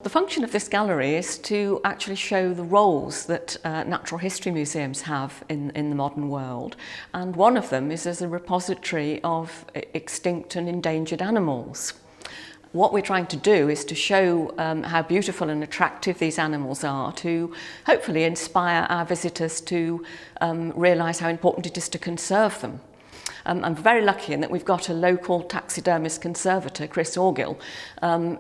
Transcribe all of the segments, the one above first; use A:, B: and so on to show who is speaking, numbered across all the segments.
A: The function of this gallery is to actually show the roles that natural history museums have in the modern world, and one of them is as a repository of extinct and endangered animals. What we're trying to do is to show how beautiful and attractive these animals are, to hopefully inspire our visitors to realise how important it is to conserve them. I'm very lucky in that we've got a local taxidermist conservator, Chris Orgill,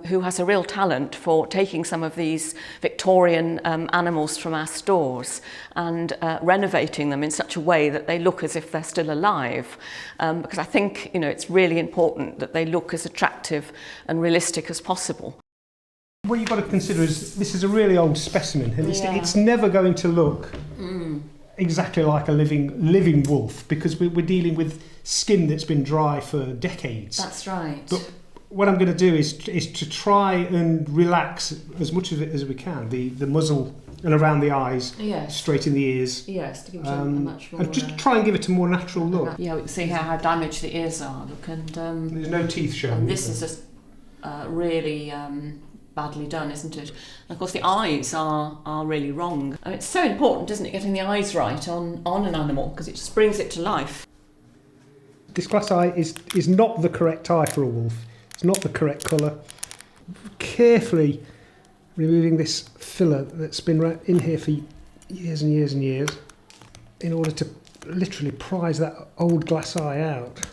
A: who has a real talent for taking some of these Victorian animals from our stores and renovating them in such a way that they look as if they're still alive. Because I think, you know, it's really important that they look as attractive and realistic as possible.
B: What you've got to consider is this is a really old specimen, and it's never going to look exactly like a living wolf, because we're dealing with skin that's been dry for decades.
A: That's right.
B: But what I'm going to do is to try and relax as much of it as we can, the muzzle and around the eyes, straight in the ears.
A: Yes, to give it a much more...
B: And just try and give it a more natural look.
A: Yeah, we can see how damaged the ears are. Look, and
B: there's no teeth showing.
A: And this is just really badly done, isn't it? And of course the eyes are really wrong. And it's so important, isn't it, getting the eyes right on an animal, because it just brings it to life.
B: This glass eye is not the correct eye for a wolf. It's not the correct colour. Carefully removing this filler that's been in here for years and years and years in order to literally prise that old glass eye out.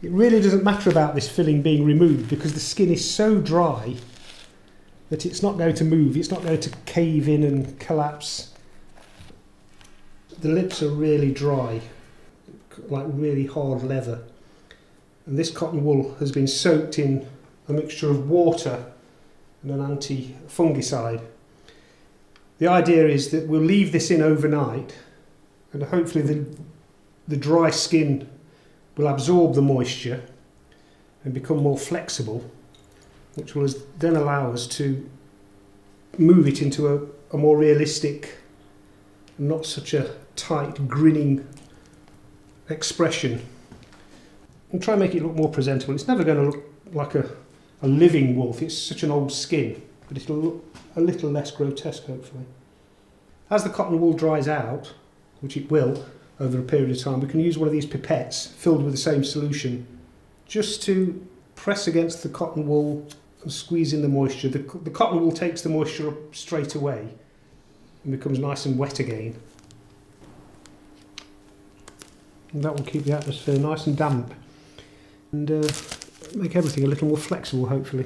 B: It really doesn't matter about this filling being removed, because the skin is so dry that it's not going to move, it's not going to cave in and collapse. The lips are really dry, like really hard leather. And this cotton wool has been soaked in a mixture of water and an anti-fungicide. The idea is that we'll leave this in overnight, and hopefully the dry skin will absorb the moisture and become more flexible, which will then allow us to move it into a more realistic, not such a tight, grinning expression, and try and make it look more presentable. It's never going to look like a living wolf. It's such an old skin, but it'll look a little less grotesque, hopefully. As the cotton wool dries out, which it will over a period of time, we can use one of these pipettes filled with the same solution just to press against the cotton wool and squeeze in the moisture. The cotton wool takes the moisture up straight away and becomes nice and wet again. And that will keep the atmosphere nice and damp and make everything a little more flexible, hopefully.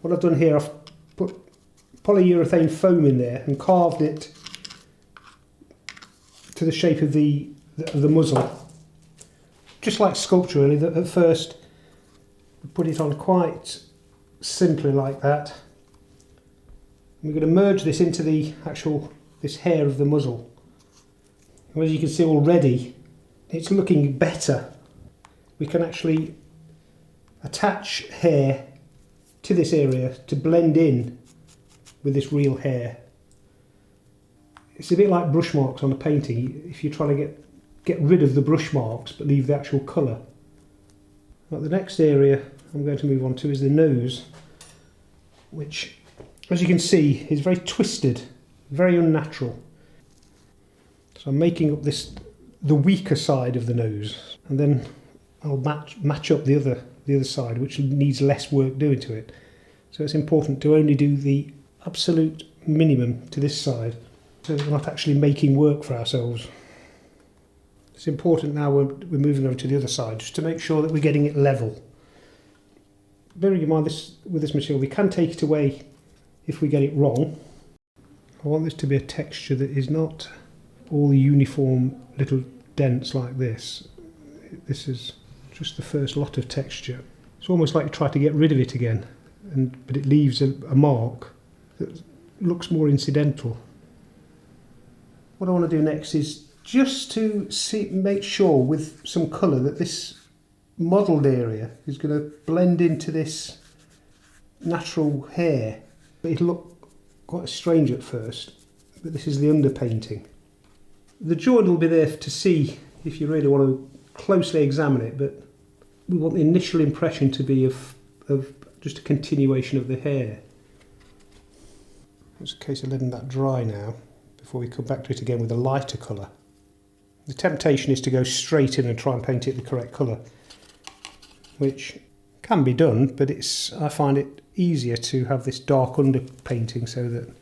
B: What I've done here, I've put polyurethane foam in there and carved it to the shape of the muzzle. Just like sculpture, really. That at first we put it on quite simply like that. And we're going to merge this into this hair of the muzzle. And as you can see already, it's looking better. We can actually attach hair to this area to blend in with this real hair. It's a bit like brush marks on a painting. If you're trying to get rid of the brush marks but leave the actual colour. Now, the next area I'm going to move on to is the nose, which, as you can see, is very twisted, very unnatural. So I'm making up the weaker side of the nose, and then I'll match up the other side, which needs less work doing to it. So it's important to only do the absolute minimum to this side, so that we're not actually making work for ourselves. It's important now we're moving over to the other side, just to make sure that we're getting it level. Bearing in mind with this material, we can take it away if we get it wrong. I want this to be a texture that is not all uniform little dents like this. This is just the first lot of texture. It's almost like you try to get rid of it again, but it leaves a mark that looks more incidental. What I want to do next is just to make sure with some colour that this modelled area is going to blend into this natural hair. It'll look quite strange at first, but this is the underpainting. The joint will be there to see if you really want to closely examine it, but we want the initial impression to be of of just a continuation of the hair. It's a case of letting that dry now before we come back to it again with a lighter colour. The temptation is to go straight in and try and paint it the correct colour, which can be done, but I find it easier to have this dark underpainting so that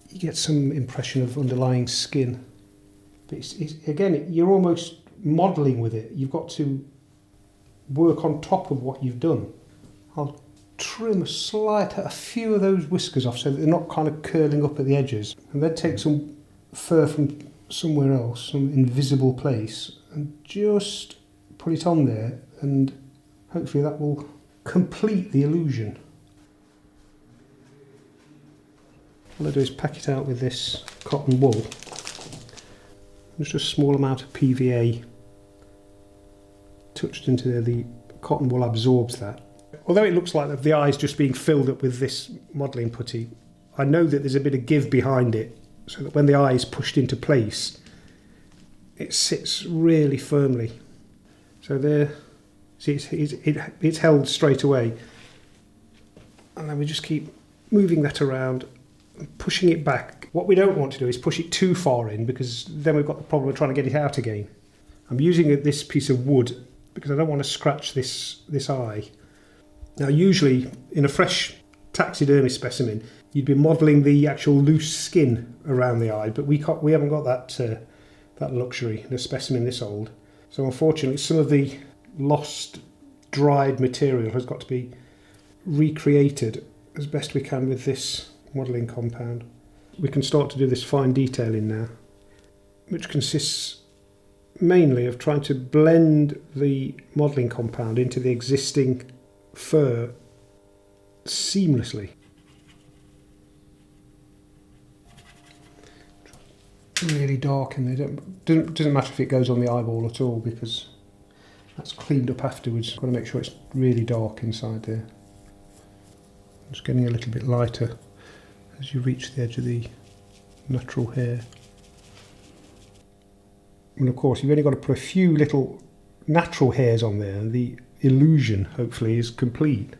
B: you get some impression of underlying skin. But again, you're almost modelling with it. You've got to work on top of what you've done. I'll trim a few of those whiskers off so that they're not kind of curling up at the edges, and then take some fur from somewhere else, some invisible place, and just put it on there, and hopefully that will complete the illusion. All I do is pack it out with this cotton wool. Just a small amount of PVA touched into there. The cotton wool absorbs that. Although it looks like the eye's just being filled up with this modelling putty, I know that there's a bit of give behind it, so that when the eye is pushed into place, it sits really firmly. So there, see, it's held straight away. And then we just keep moving that around, pushing it back. What we don't want to do is push it too far in, because then we've got the problem of trying to get it out again. I'm using this piece of wood because I don't want to scratch this eye. Now, usually in a fresh taxidermy specimen, you'd be modelling the actual loose skin around the eye, but we haven't got that luxury in a specimen this old. So unfortunately, some of the lost, dried material has got to be recreated as best we can with this modelling compound. We can start to do this fine detailing now, which consists mainly of trying to blend the modelling compound into the existing fur seamlessly. Really dark in there. Doesn't matter if it goes on the eyeball at all, because that's cleaned up afterwards. Got to make sure it's really dark inside there. Just getting a little bit lighter as you reach the edge of the natural hair. And of course, you've only got to put a few little natural hairs on there, and the illusion, hopefully, is complete.